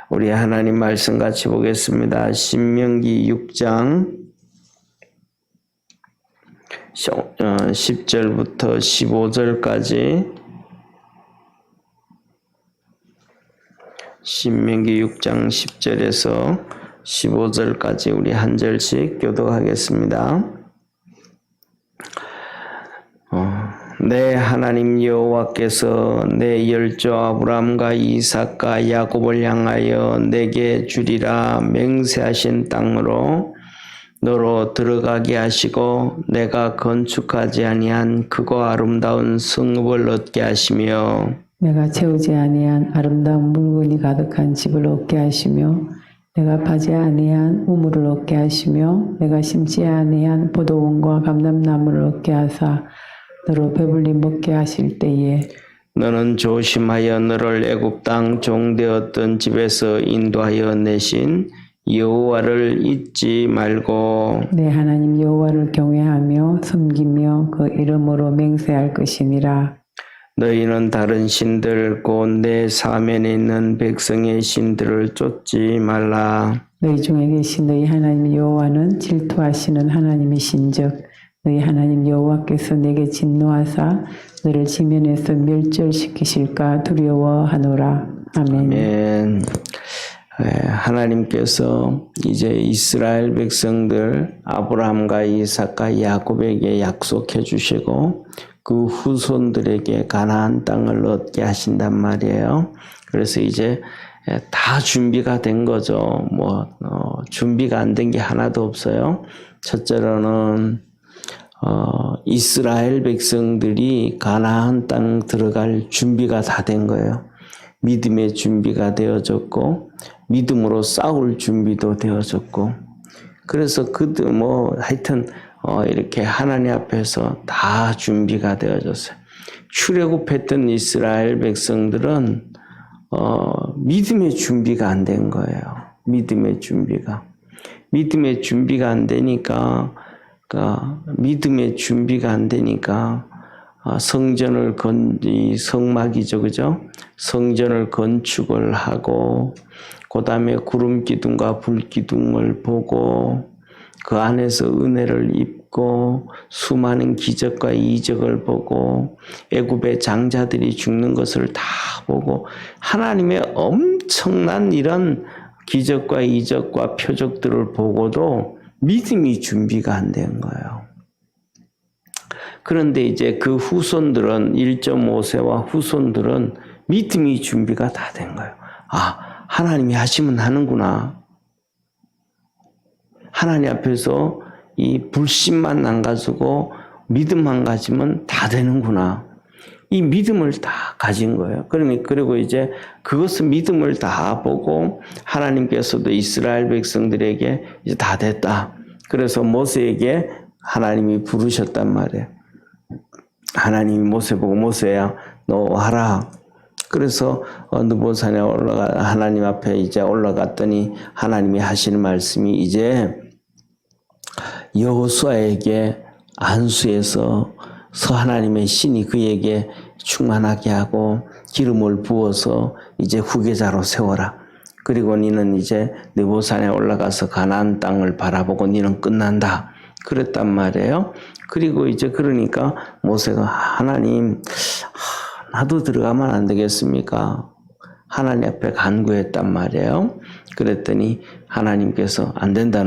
우리 하나님 말씀 같이 보겠습니다. 신명기 6장 10절부터 15절까지 신명기 6장 10절에서 15절까지 우리 한 절씩 교독하겠습니다. 내 하나님 여호와께서 내 열조 아브람과 이삭과 야곱을 향하여 내게 주리라 맹세하신 땅으로 너로 들어가게 하시고 내가 건축하지 아니한 크고 아름다운 성읍을 얻게 하시며 내가 채우지 아니한 아름다운 물건이 가득한 집을 얻게 하시며 내가 파지 아니한 우물을 얻게 하시며 내가 심지 아니한 포도원과 감람나무를 얻게 하사 너로 배불리 먹게 하실 때에 너는 조심하여 너를 애굽 땅 종되었던 집에서 인도하여 내신 여호와를 잊지 말고 내 하나님 여호와를 경외하며 섬기며 그 이름으로 맹세할 것이니라. 너희는 다른 신들 곧 내 사면에 있는 백성의 신들을 쫓지 말라. 너희 중에 계신 너희 하나님 여호와는 질투하시는 하나님이신즉 너희 하나님 여호와께서 내게 진노하사 너를 지면에서 멸절시키실까 두려워하노라. 아멘. 아멘. 하나님께서 이제 이스라엘 백성들 아브라함과 이삭과 야곱에게 약속해 주시고 그 후손들에게 가나안 땅을 얻게 하신단 말이에요. 그래서 이제 다 준비가 된 거죠. 준비가 안 된 게 하나도 없어요. 첫째로는 이스라엘 백성들이 가나안 땅 들어갈 준비가 다 된 거예요. 믿음의 준비가 되어졌고 믿음으로 싸울 준비도 되어졌고 그래서 하여튼 이렇게 하나님 앞에서 다 준비가 되어졌어요. 출애굽했던 이스라엘 백성들은 믿음의 준비가 안 된 거예요. 믿음의 준비가 안 되니까 성전을 성막이죠, 그죠? 성전을 건축을 하고 그 다음에 구름 기둥과 불 기둥을 보고 그 안에서 은혜를 입고 수많은 기적과 이적을 보고 애굽의 장자들이 죽는 것을 다 보고 하나님의 엄청난 이런 기적과 이적과 표적들을 보고도 믿음이 준비가 안 된 거예요. 그런데 이제 그 후손들은 1.5세와 후손들은 믿음이 준비가 다 된 거예요. 하나님이 하시면 하는구나. 하나님 앞에서 이 불신만 안 가지고 믿음만 가지면 다 되는구나. 이 믿음을 다 가진 거예요. 그리고 이제 그것은 믿음을 다 보고 하나님께서도 이스라엘 백성들에게 이제 다 됐다. 그래서 모세에게 하나님이 부르셨단 말이에요. 하나님이 모세 보고 모세야 너 와라. 그래서 느보산에 하나님 앞에 이제 올라갔더니 하나님이 하시는 말씀이 이제 여호수아에게 안수에서 하나님의 신이 그에게 충만하게 하고 기름을 부어서 이제 후계자로 세워라. 그리고 너는 이제 느보산에 올라가서 가나안 땅을 바라보고 너는 끝난다. 그랬단 말이에요. 그리고 이제 그러니까 모세가 하나님 나도 들어가면 안 되겠습니까? 하나님 앞에 간구했단 말이에요. 그랬더니 하나님께서 안 된다.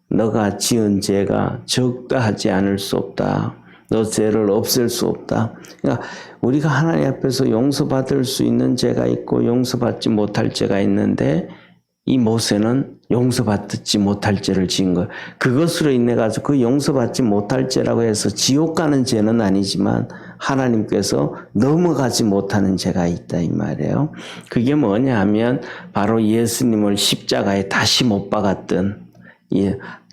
너가 지은 죄가 적다하지 않을 수 없다. 너 죄를 없앨 수 없다. 그러니까 우리가 하나님 앞에서 용서받을 수 있는 죄가 있고 용서받지 못할 죄가 있는데 이 모세는 용서받지 못할 죄를 지은 거예요. 그것으로 인해 가지고 그 용서받지 못할 죄라고 해서 지옥 가는 죄는 아니지만 하나님께서 넘어가지 못하는 죄가 있다 이 말이에요. 그게 뭐냐 하면 바로 예수님을 십자가에 다시 못 박았던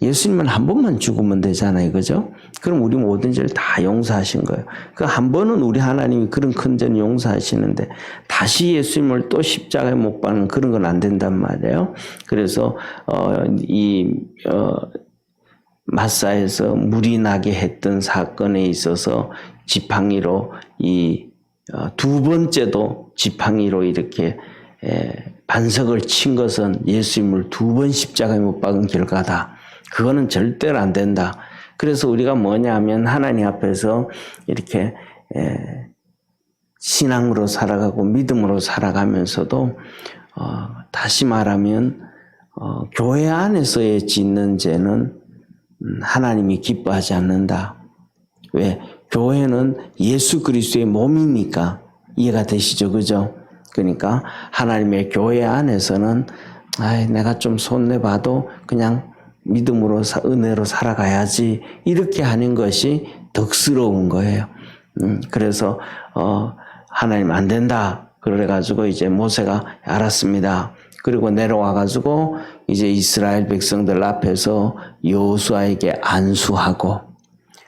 예수님은 한 번만 죽으면 되잖아요. 그죠? 그럼 우리 모든 죄를 다 용서하신 거예요. 그 한 번은 우리 하나님이 그런 큰 죄는 용서하시는데 다시 예수님을 또 십자가에 못 박는 그런 건 안 된단 말이에요. 그래서 마사에서 물이 나게 했던 사건에 있어서 지팡이로 두 번째도 지팡이로 이렇게 반석을 친 것은 예수님을 2번 십자가에 못 박은 결과다. 그거는 절대로 안 된다. 그래서 우리가 뭐냐 하면 하나님 앞에서 이렇게 신앙으로 살아가고 믿음으로 살아가면서도 다시 말하면 교회 안에서의 짓는 죄는 하나님이 기뻐하지 않는다. 왜? 교회는 예수 그리스도의 몸이니까. 이해가 되시죠? 그죠? 그러니까 하나님의 교회 안에서는 내가 좀 손해봐도 그냥 믿음으로 은혜로 살아가야지 이렇게 하는 것이 덕스러운 거예요. 그래서 하나님 안 된다. 그래가지고 이제 모세가 알았습니다. 그리고 내려와가지고 이제 이스라엘 백성들 앞에서 여호수아에게 안수하고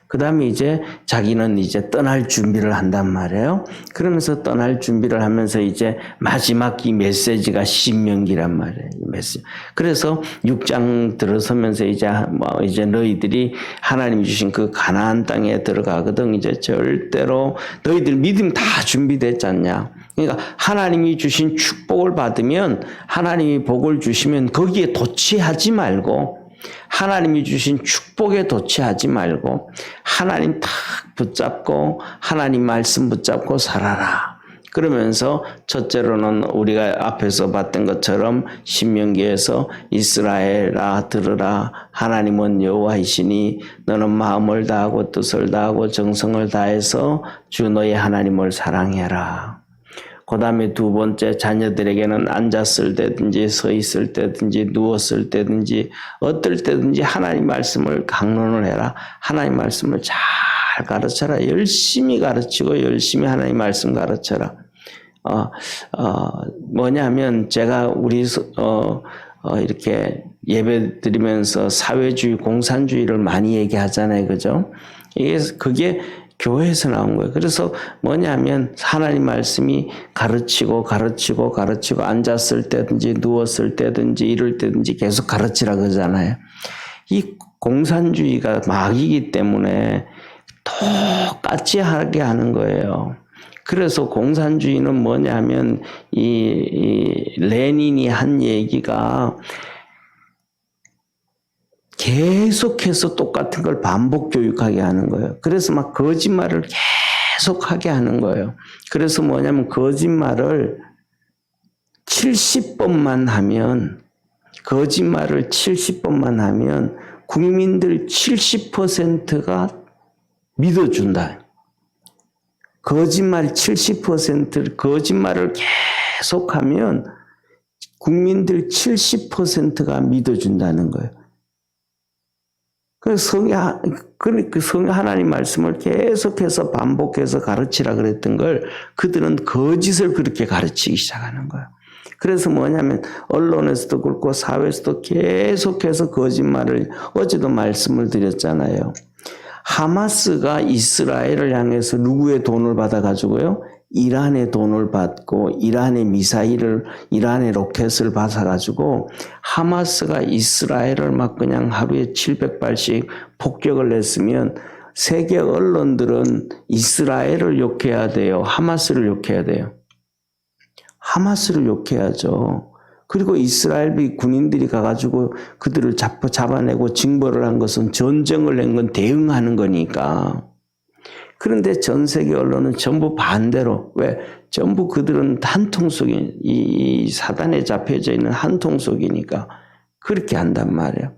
그 다음에 이제 자기는 이제 떠날 준비를 한단 말이에요. 그러면서 떠날 준비를 하면서 이제 마지막 이 메시지가 신명기란 말이에요. 이 메시지. 그래서 6장 들어서면서 이제 너희들이 하나님이 주신 그 가나안 땅에 들어가거든. 이제 절대로 너희들 믿음 다 준비됐지 않냐. 그러니까 하나님이 주신 축복을 받으면 하나님이 복을 주시면 거기에 도취하지 말고 하나님이 주신 축복에 도취하지 말고 하나님 딱 붙잡고 하나님 말씀 붙잡고 살아라. 그러면서 첫째로는 우리가 앞에서 봤던 것처럼 신명기에서 이스라엘아 들으라 하나님은 여호와이시니 너는 마음을 다하고 뜻을 다하고 정성을 다해서 주 너의 하나님을 사랑해라. 그 다음에 두 번째 자녀들에게는 앉았을 때든지 서 있을 때든지 누웠을 때든지 어떨 때든지 하나님 말씀을 강론을 해라. 하나님 말씀을 잘 가르쳐라. 열심히 가르치고 열심히 하나님 말씀 가르쳐라. 뭐냐면 제가 우리 이렇게 예배 드리면서 사회주의 공산주의를 많이 얘기하잖아요. 그죠? 그게 교회에서 나온 거예요. 그래서 뭐냐면 하나님 말씀이 가르치고 앉았을 때든지 누웠을 때든지 이럴 때든지 계속 가르치라 그러잖아요. 이 공산주의가 막이기 때문에 똑같이 하게 하는 거예요. 그래서 공산주의는 뭐냐면 이 레닌이 한 얘기가 계속해서 똑같은 걸 반복 교육하게 하는 거예요. 그래서 막 거짓말을 계속하게 하는 거예요. 그래서 뭐냐면 거짓말을 70번만 하면 국민들 70%가 믿어준다. 거짓말을 계속하면 국민들 70%가 믿어준다는 거예요. 그래서 성경 하나님 말씀을 계속해서 반복해서 가르치라 그랬던 걸 그들은 거짓을 그렇게 가르치기 시작하는 거예요. 그래서 뭐냐면 언론에서도 그렇고 사회에서도 계속해서 거짓말을 어제도 말씀을 드렸잖아요. 하마스가 이스라엘을 향해서 누구의 돈을 받아가지고요? 이란의 돈을 받고 이란의 이란의 로켓을 받아가지고 하마스가 이스라엘을 막 그냥 하루에 700발씩 폭격을 했으면 세계 언론들은 이스라엘을 욕해야 돼요? 하마스를 욕해야 돼요? 하마스를 욕해야죠. 그리고 이스라엘 군인들이 가가지고 그들을 잡아내고 징벌을 한 것은 전쟁을 낸 건 대응하는 거니까. 그런데 전 세계 언론은 전부 반대로 왜? 전부 그들은 한통 속에 이 사단에 잡혀져 있는 한통 속이니까 그렇게 한단 말이에요.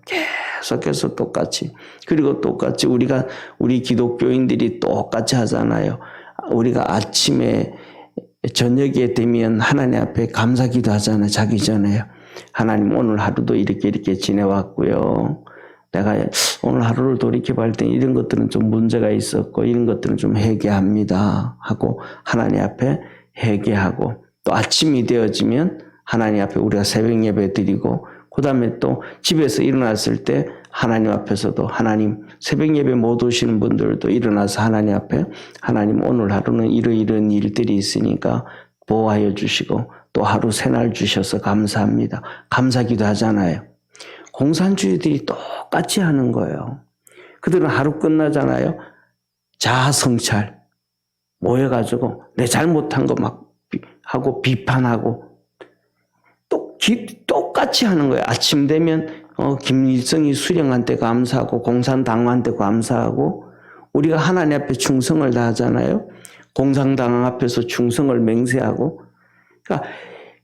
계속해서 똑같이. 그리고 똑같이 우리 기독교인들이 똑같이 하잖아요. 우리가 아침에 저녁에 되면 하나님 앞에 감사기도 하잖아요. 자기 전에요. 하나님 오늘 하루도 이렇게 지내왔고요. 내가 오늘 하루를 돌이켜볼 때 이런 것들은 좀 문제가 있었고 이런 것들은 좀 회개합니다 하고 하나님 앞에 회개하고 또 아침이 되어지면 하나님 앞에 우리가 새벽 예배 드리고 그 다음에 또 집에서 일어났을 때 하나님 앞에서도 하나님 새벽 예배 못 오시는 분들도 일어나서 하나님 앞에 하나님 오늘 하루는 이런 일들이 있으니까 보호하여 주시고 또 하루 새날 주셔서 감사합니다. 감사기도 하잖아요. 공산주의들이 똑같이 하는 거예요. 그들은 하루 끝나잖아요. 자아성찰 모여가지고 내 잘못한 거 막 하고 비판하고 또 똑같이 하는 거예요. 아침 되면 김일성이 수령한테 감사하고 공산당한테 감사하고 우리가 하나님 앞에 충성을 다하잖아요. 공산당 앞에서 충성을 맹세하고. 그러니까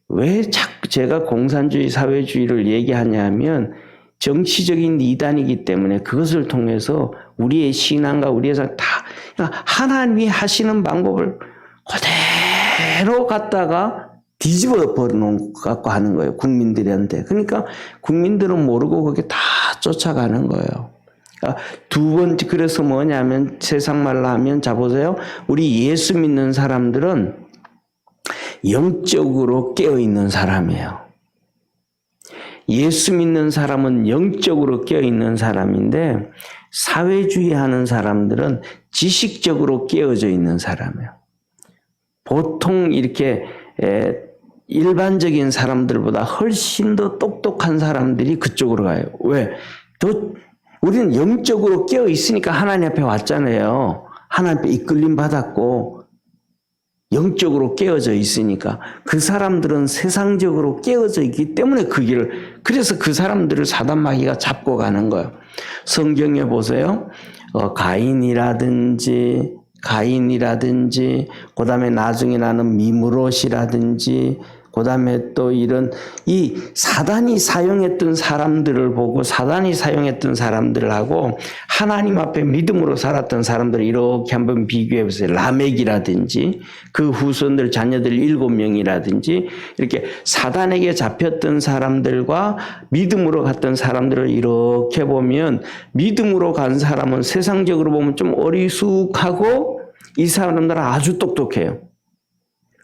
왜 자꾸 제가 공산주의 사회주의를 얘기하냐면 정치적인 이단이기 때문에 그것을 통해서 우리의 신앙과 우리의 삶 다 그러니까 하나님이 하시는 방법을 그대로 갖다가 뒤집어 버려놓고 갖고 하는 거예요. 국민들한테. 그러니까 국민들은 모르고 그게 다 쫓아가는 거예요. 그러니까 두 번째 그래서 뭐냐면 세상 말로 하면 자 보세요. 우리 예수 믿는 사람들은 영적으로 깨어있는 사람이에요. 예수 믿는 사람은 영적으로 깨어있는 사람인데 사회주의 하는 사람들은 지식적으로 깨어져 있는 사람이에요. 보통 이렇게 일반적인 사람들보다 훨씬 더 똑똑한 사람들이 그쪽으로 가요. 왜? 우리는 영적으로 깨어 있으니까 하나님 앞에 왔잖아요. 하나님 앞에 이끌림 받았고 영적으로 깨어져 있으니까 그 사람들은 세상적으로 깨어져 있기 때문에 그 길을 그래서 그 사람들을 사단 마귀가 잡고 가는 거예요. 성경에 보세요. 가인이라든지 그다음에 나중에 나는 미므롯이라든지 그다음에 또 이런 이 사단이 사용했던 사람들을 보고 사단이 사용했던 사람들하고 하나님 앞에 믿음으로 살았던 사람들을 이렇게 한번 비교해 보세요. 라멕이라든지 그 후손들 자녀들 7명이라든지 이렇게 사단에게 잡혔던 사람들과 믿음으로 갔던 사람들을 이렇게 보면 믿음으로 간 사람은 세상적으로 보면 좀 어리숙하고 이 사람들은 아주 똑똑해요.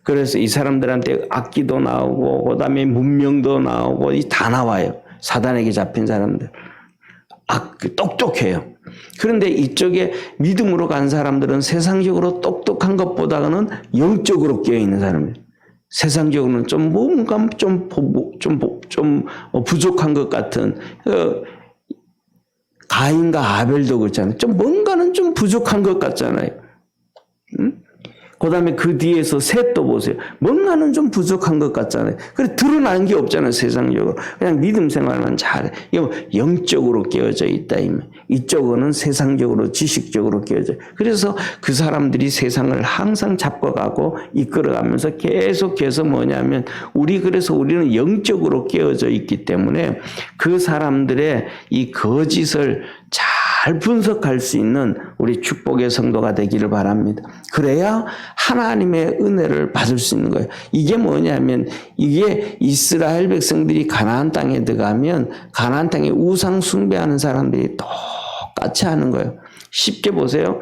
그래서 이 사람들한테 악기도 나오고 그다음에 문명도 나오고 다 나와요. 사단에게 잡힌 사람들. 똑똑해요. 그런데 이쪽에 믿음으로 간 사람들은 세상적으로 똑똑한 것보다는 영적으로 깨어있는 사람이에요. 세상적으로는 좀 뭔가 좀 부족한 것 같은 가인과 아벨도 그렇잖아요. 좀 뭔가는 좀 부족한 것 같잖아요. 응? 그 다음에 그 뒤에서 셋도 보세요. 뭔가는 좀 부족한 것 같잖아요. 그래, 드러나는 게 없잖아요, 세상적으로. 그냥 믿음 생활만 잘해. 이거 영적으로 깨어져 있다. 이쪽은 세상적으로, 지식적으로 깨어져. 그래서 그 사람들이 세상을 항상 잡고 가고 이끌어가면서 계속해서 뭐냐면, 그래서 우리는 영적으로 깨어져 있기 때문에 그 사람들의 이 거짓을 잘 분석할 수 있는 우리 축복의 성도가 되기를 바랍니다. 그래야 하나님의 은혜를 받을 수 있는 거예요. 이게 뭐냐면 이게 이스라엘 백성들이 가나안 땅에 들어가면 가나안 땅에 우상 숭배하는 사람들이 똑같이 하는 거예요. 쉽게 보세요.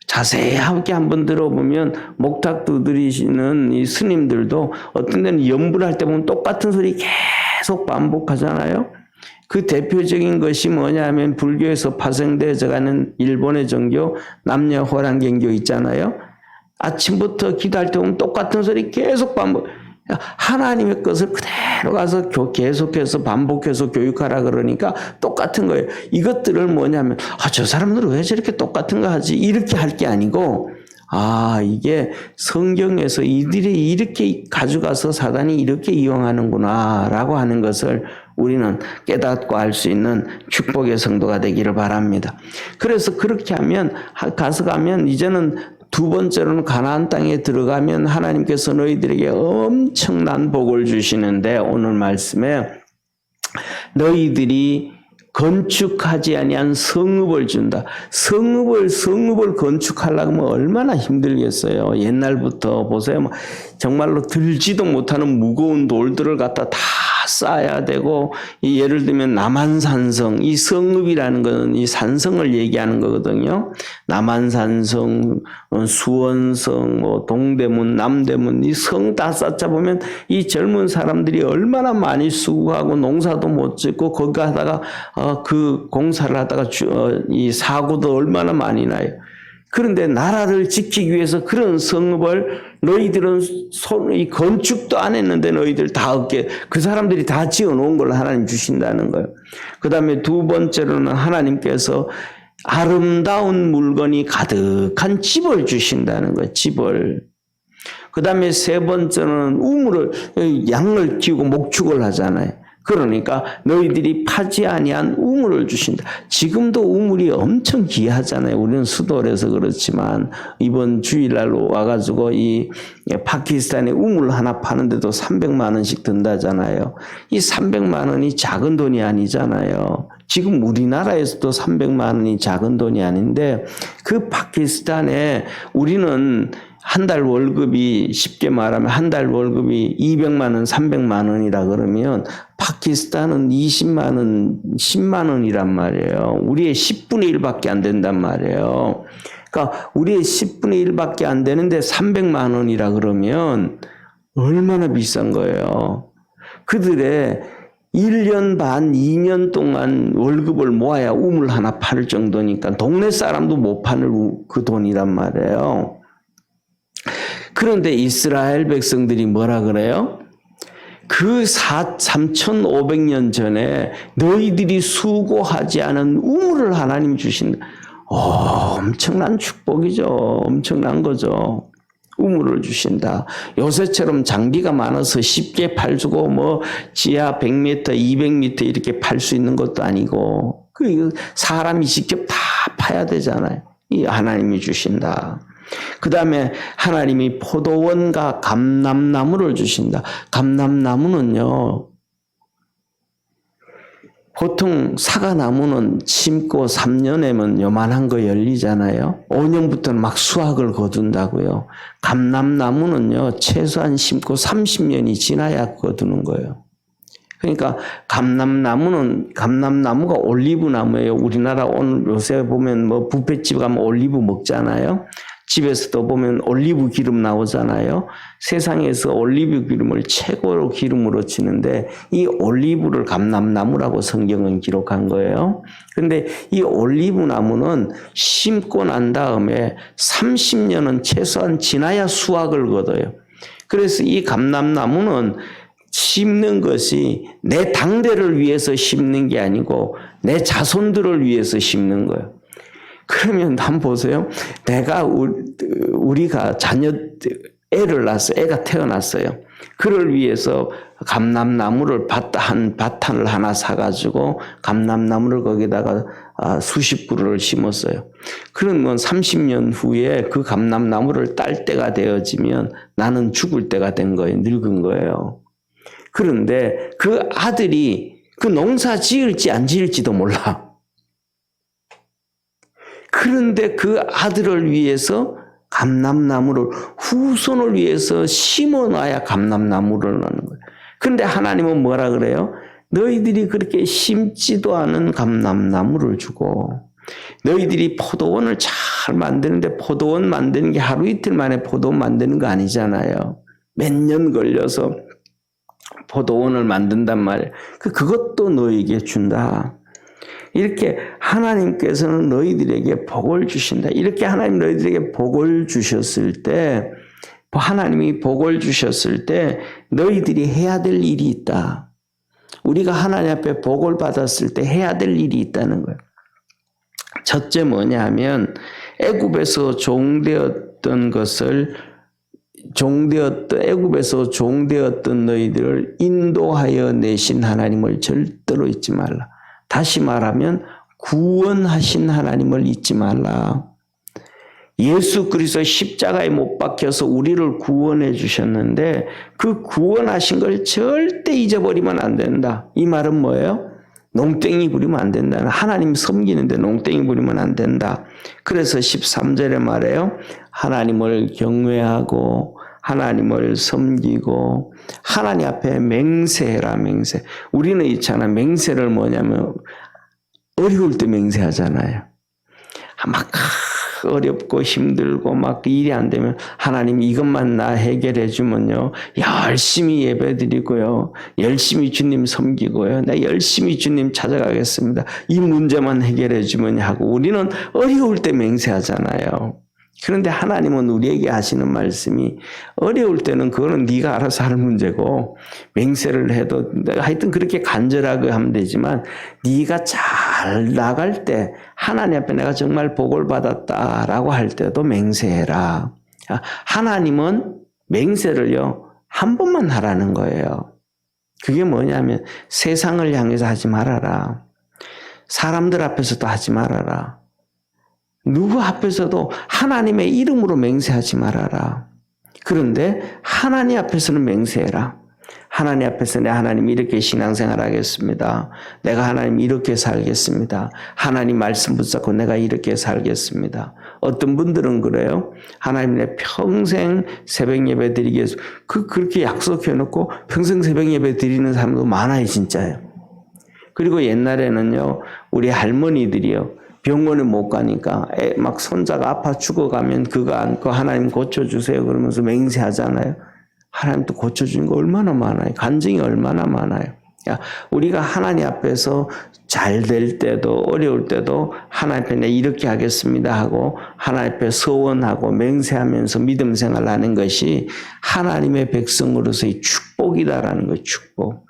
자세히 함께 한번 들어보면 목탁 두드리시는 이 스님들도 어떤 데는 염불할 때 보면 똑같은 소리 계속 반복하잖아요. 그 대표적인 것이 뭐냐면 불교에서 파생되어져 가는 일본의 종교 남녀 호랑경교 있잖아요. 아침부터 기도할 때 보면 똑같은 소리 계속 반복. 하나님의 것을 그대로 가서 계속해서 반복해서 교육하라 그러니까 똑같은 거예요. 이것들을 뭐냐면 저 사람들은 왜 저렇게 똑같은 거 하지? 이렇게 할 게 아니고 이게 성경에서 이들이 이렇게 가져가서 사단이 이렇게 이용하는구나 라고 하는 것을 우리는 깨닫고 알 수 있는 축복의 성도가 되기를 바랍니다. 그래서 그렇게 하면 가면 이제는 두 번째로는 가나안 땅에 들어가면 하나님께서 너희들에게 엄청난 복을 주시는데 오늘 말씀에 너희들이 건축하지 아니한 성읍을 준다. 성읍을 건축하려면 얼마나 힘들겠어요. 옛날부터 보세요. 정말로 들지도 못하는 무거운 돌들을 갖다 다 쌓아야 되고, 예를 들면 남한산성, 이 성읍이라는 것은 이 산성을 얘기하는 거거든요. 남한산성, 수원성, 동대문, 남대문, 이 성 다 쌓자 보면 이 젊은 사람들이 얼마나 많이 수고하고 농사도 못 짓고 거기 하다가 그 공사를 하다가 이 사고도 얼마나 많이 나요. 그런데 나라를 지키기 위해서 그런 성읍을 너희들은 이 건축도 안 했는데 너희들 다 얻게 그 사람들이 다 지어놓은 걸 하나님 주신다는 거예요. 그 다음에 두 번째로는 하나님께서 아름다운 물건이 가득한 집을 주신다는 거예요. 집을. 그 다음에 세 번째는 양을 키우고 목축을 하잖아요. 그러니까 너희들이 파지 아니한 우물을 주신다. 지금도 우물이 엄청 귀하잖아요. 우리는 수도라서 그렇지만 이번 주일날 와가지고 이 파키스탄에 우물 하나 파는데도 300만 원씩 든다잖아요. 이 300만 원이 작은 돈이 아니잖아요. 지금 우리나라에서도 300만 원이 작은 돈이 아닌데 그 파키스탄에 우리는 한 달 월급이 쉽게 말하면 한 달 월급이 200만 원, 300만 원이라 그러면 파키스탄은 20만 원, 10만 원이란 말이에요. 우리의 10분의 1밖에 안 된단 말이에요. 그러니까 우리의 10분의 1밖에 안 되는데 300만 원이라 그러면 얼마나 비싼 거예요. 그들의 1년 반, 2년 동안 월급을 모아야 우물 하나 팔 정도니까 동네 사람도 못 파는 그 돈이란 말이에요. 그런데 이스라엘 백성들이 뭐라 그래요? 그 3,500년 전에 너희들이 수고하지 않은 우물을 하나님 주신다. 엄청난 축복이죠. 엄청난 거죠. 우물을 주신다. 요새처럼 장비가 많아서 쉽게 팔주고 뭐 지하 100m, 200m 이렇게 팔 수 있는 것도 아니고 그 사람이 직접 다 파야 되잖아요. 이 하나님이 주신다. 그 다음에 하나님이 포도원과 감람나무를 주신다. 감람나무는요, 보통 사과나무는 심고 3년에면 요만한 거 열리잖아요. 5년부터는 막 수확을 거둔다고요. 감람나무는요, 최소한 심고 30년이 지나야 거두는 거예요. 그러니까 감람나무가 올리브나무예요. 우리나라 오늘 요새 보면 뭐 뷔페집 가면 올리브 먹잖아요. 집에서도 보면 올리브 기름 나오잖아요. 세상에서 올리브 기름을 최고로 기름으로 치는데 이 올리브를 감람나무라고 성경은 기록한 거예요. 그런데 이 올리브 나무는 심고 난 다음에 30년은 최소한 지나야 수확을 거둬요. 그래서 이 감람나무는 심는 것이 내 당대를 위해서 심는 게 아니고 내 자손들을 위해서 심는 거예요. 그러면 한번 보세요. 우리가 애를 낳았어요. 애가 태어났어요. 그를 위해서 감람나무를 바탄을 하나 사가지고 감람나무를 거기다가 수십 그루를 심었어요. 그러면 30년 후에 그 감람나무를 딸 때가 되어지면 나는 죽을 때가 된 거예요. 늙은 거예요. 그런데 그 아들이 그 농사 지을지 안 지을지도 몰라. 그런데 그 아들을 위해서 감람나무를 후손을 위해서 심어놔야 감람나무를 나는 거예요. 그런데 하나님은 뭐라 그래요? 너희들이 그렇게 심지도 않은 감람나무를 주고 너희들이 포도원을 잘 만드는데 포도원 만드는 게 하루 이틀 만에 포도원 만드는 거 아니잖아요. 몇 년 걸려서 포도원을 만든단 말이에요. 그것도 너희에게 준다. 이렇게 하나님께서는 너희들에게 복을 주신다. 이렇게 하나님 너희들에게 복을 주셨을 때, 하나님이 복을 주셨을 때 너희들이 해야 될 일이 있다. 우리가 하나님 앞에 복을 받았을 때 해야 될 일이 있다는 거예요. 첫째 뭐냐 하면 애굽에서 애굽에서 종되었던 너희들을 인도하여 내신 하나님을 절대로 잊지 말라. 다시 말하면 구원하신 하나님을 잊지 말라. 예수 그리스도 십자가에 못 박혀서 우리를 구원해 주셨는데 그 구원하신 걸 절대 잊어버리면 안 된다. 이 말은 뭐예요? 농땡이 부리면 안 된다. 하나님 섬기는데 농땡이 부리면 안 된다. 그래서 13절에 말해요. 하나님을 경외하고 하나님을 섬기고 하나님 앞에 맹세해라. 맹세. 우리는 있잖아. 맹세를 뭐냐면 어려울 때 맹세하잖아요. 막 어렵고 힘들고 막 일이 안 되면 하나님 이것만 나 해결해 주면요. 열심히 예배드리고요. 열심히 주님 섬기고요. 나 열심히 주님 찾아가겠습니다. 이 문제만 해결해 주면 하고 우리는 어려울 때 맹세하잖아요. 그런데 하나님은 우리에게 하시는 말씀이 어려울 때는 그거는 네가 알아서 할 문제고 맹세를 해도 하여튼 그렇게 간절하게 하면 되지만 네가 잘 나갈 때 하나님 앞에 내가 정말 복을 받았다라고 할 때도 맹세해라. 하나님은 맹세를요, 한 번만 하라는 거예요. 그게 뭐냐면 세상을 향해서 하지 말아라. 사람들 앞에서도 하지 말아라. 누구 앞에서도 하나님의 이름으로 맹세하지 말아라. 그런데 하나님 앞에서는 맹세해라. 하나님 앞에서 내 하나님 이렇게 신앙생활 하겠습니다. 내가 하나님 이렇게 살겠습니다. 하나님 말씀 붙잡고 내가 이렇게 살겠습니다. 어떤 분들은 그래요. 하나님 내 평생 새벽 예배 드리겠습니다. 그렇게 약속해 놓고 평생 새벽 예배 드리는 사람도 많아요, 진짜요. 그리고 옛날에는요, 우리 할머니들이요, 병원에 못 가니까 막 손자가 아파 죽어가면 그거 안고 하나님 고쳐주세요 그러면서 맹세하잖아요. 하나님도 고쳐주는 거 얼마나 많아요. 간증이 얼마나 많아요. 우리가 하나님 앞에서 잘 될 때도 어려울 때도 하나님 앞에 내 이렇게 하겠습니다 하고 하나님 앞에 서원하고 맹세하면서 믿음 생활하는 것이 하나님의 백성으로서의 축복이다라는 거예요. 축복.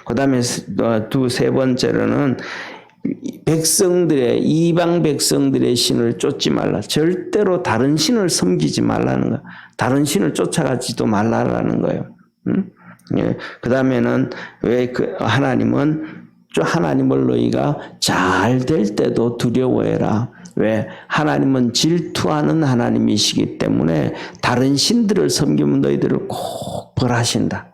그 다음에 세 번째로는 백성들의 이방 백성들의 신을 쫓지 말라. 절대로 다른 신을 섬기지 말라는 거야. 다른 신을 쫓아가지도 말라라는 거예요. 예. 그 다음에는 왜 하나님을 너희가 잘 될 때도 두려워해라. 왜? 하나님은 질투하는 하나님이시기 때문에 다른 신들을 섬기면 너희들을 꼭 벌하신다.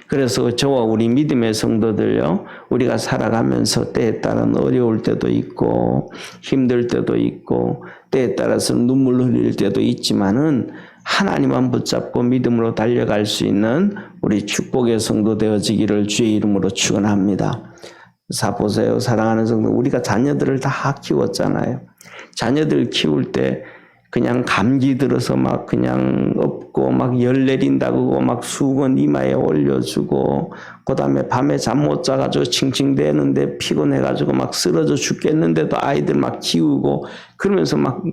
그래서 저와 우리 믿음의 성도들요, 우리가 살아가면서 때에 따라는 어려울 때도 있고 힘들 때도 있고 때에 따라서는 눈물 흘릴 때도 있지만은 하나님만 붙잡고 믿음으로 달려갈 수 있는 우리 축복의 성도 되어지기를 주의 이름으로 축원합니다. 보세요. 사랑하는 성도, 우리가 자녀들을 다 키웠잖아요. 자녀들 키울 때 그냥 감기 들어서 막 그냥 업고 막 열 내린다고 막 수건 이마에 올려주고 그 다음에 밤에 잠 못 자가지고 칭칭대는데 피곤해가지고 막 쓰러져 죽겠는데도 아이들 막 키우고 그러면서 막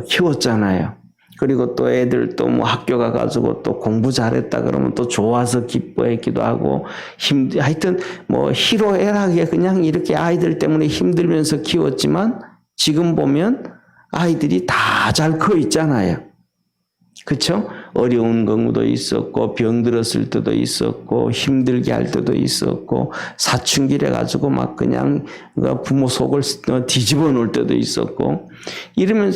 키웠잖아요. 그리고 또 애들 또 뭐 학교 가가지고 또 공부 잘했다 그러면 또 좋아서 기뻐했기도 하고 하여튼 뭐 희로애락에 그냥 이렇게 아이들 때문에 힘들면서 키웠지만 지금 보면 아이들이 다 잘 커 있잖아요. 그렇죠? 어려운 경우도 있었고 병들었을 때도 있었고 힘들게 할 때도 있었고 사춘기래 가지고 막 그냥 부모 속을 뒤집어 놓을 때도 있었고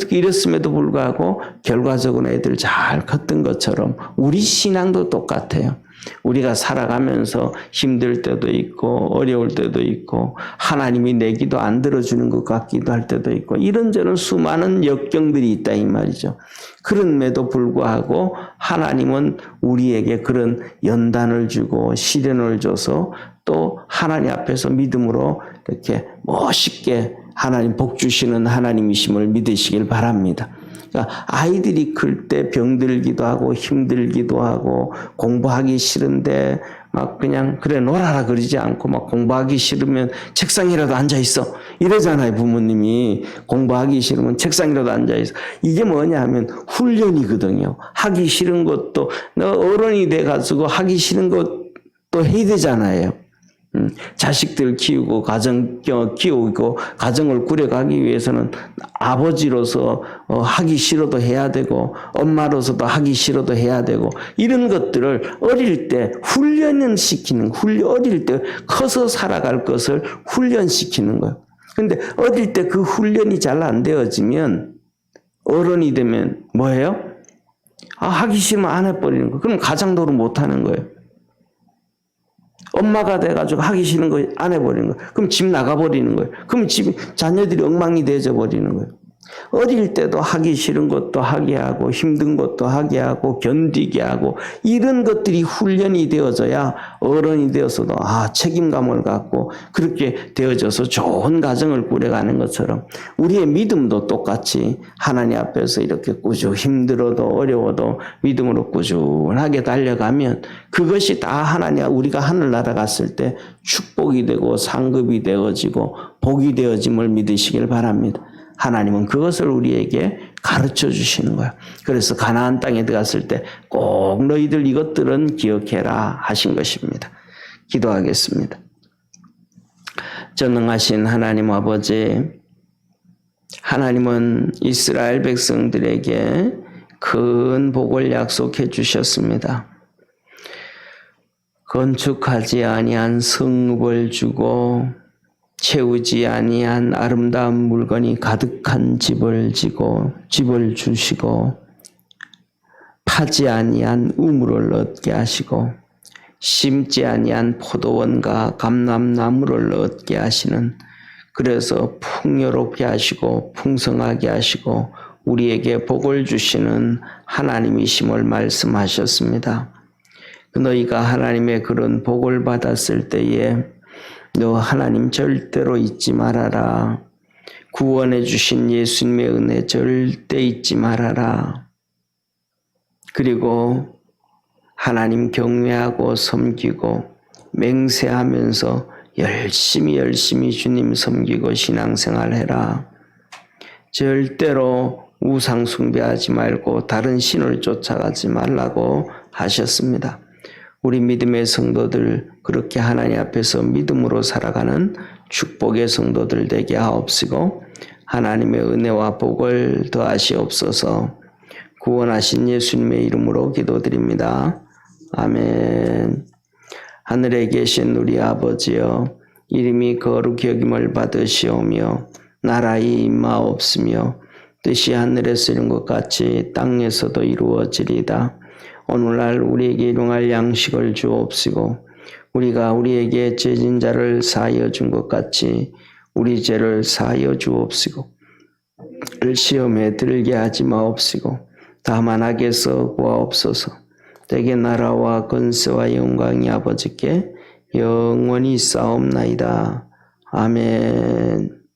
이랬음에도 불구하고 결과적으로 애들 잘 컸던 것처럼 우리 신앙도 똑같아요. 우리가 살아가면서 힘들 때도 있고 어려울 때도 있고 하나님이 내 기도 안 들어주는 것 같기도 할 때도 있고 이런저런 수많은 역경들이 있다 이 말이죠. 그럼에도 불구하고 하나님은 우리에게 그런 연단을 주고 시련을 줘서 또 하나님 앞에서 믿음으로 이렇게 멋있게 하나님 복 주시는 하나님이심을 믿으시길 바랍니다. 그러니까 아이들이 클 때 병들기도 하고 힘들기도 하고 공부하기 싫은데 막 그냥 그래 놀아라 그러지 않고 막 공부하기 싫으면 책상이라도 앉아있어 이러잖아요. 부모님이 공부하기 싫으면 책상이라도 앉아있어. 이게 뭐냐 하면 훈련이거든요. 하기 싫은 것도 어른이 돼가지고 하기 싫은 것도 해야 되잖아요. 자식들 키우고 가정 키우고 가정을 꾸려가기 위해서는 아버지로서 하기 싫어도 해야 되고 엄마로서도 하기 싫어도 해야 되고 이런 것들을 어릴 때 훈련을 시키는 어릴 때 커서 살아갈 것을 훈련시키는 거예요. 그런데 어릴 때 그 훈련이 잘 안 되어지면 어른이 되면 뭐예요? 하기 싫으면 안 해버리는 거예요. 그럼 가장도로 못 하는 거예요. 엄마가 돼가지고 하기 싫은 거 안 해버리는 거예요. 그럼 집 나가버리는 거예요. 그럼 자녀들이 엉망이 되어져 버리는 거예요. 어릴 때도 하기 싫은 것도 하게 하고 힘든 것도 하게 하고 견디게 하고 이런 것들이 훈련이 되어져야 어른이 되어서도 책임감을 갖고 그렇게 되어져서 좋은 가정을 꾸려가는 것처럼 우리의 믿음도 똑같이 하나님 앞에서 이렇게 꾸준히 힘들어도 어려워도 믿음으로 꾸준하게 달려가면 그것이 다 하나님 우리가 하늘나라 갔을 때 축복이 되고 상급이 되어지고 복이 되어짐을 믿으시길 바랍니다. 하나님은 그것을 우리에게 가르쳐 주시는 거예요. 그래서 가나안 땅에 들어갔을 때 꼭 너희들 이것들은 기억해라 하신 것입니다. 기도하겠습니다. 전능하신 하나님 아버지, 하나님은 이스라엘 백성들에게 큰 복을 약속해 주셨습니다. 건축하지 아니한 성읍을 주고 채우지 아니한 아름다운 물건이 가득한 집을 주시고 파지 아니한 우물을 얻게 하시고 심지 아니한 포도원과 감람나무를 얻게 하시는, 그래서 풍요롭게 하시고 풍성하게 하시고 우리에게 복을 주시는 하나님이심을 말씀하셨습니다. 너희가 하나님의 그런 복을 받았을 때에 너 하나님 절대로 잊지 말아라. 구원해 주신 예수님의 은혜 절대 잊지 말아라. 그리고 하나님 경외하고 섬기고 맹세하면서 열심히 주님 섬기고 신앙생활 해라. 절대로 우상 숭배하지 말고 다른 신을 쫓아가지 말라고 하셨습니다. 우리 믿음의 성도들, 그렇게 하나님 앞에서 믿음으로 살아가는 축복의 성도들 되게 하옵시고 하나님의 은혜와 복을 더하시옵소서. 구원하신 예수님의 이름으로 기도드립니다. 아멘. 하늘에 계신 우리 아버지여, 이름이 거룩히 여김을 받으시오며 나라의 임하옵시며 뜻이 하늘에서 이룬 것 같이 땅에서도 이루어지리다. 오늘날 우리에게 일용할 양식을 주옵시고 우리가 우리에게 죄진 자를 사하여 준 것 같이 우리 죄를 사하여 주옵시고 시험에 들게 하지 마옵시고 다만 악에서 구하옵소서. 대개 나라와 권세와 영광이 아버지께 영원히 있사옵나이다. 아멘.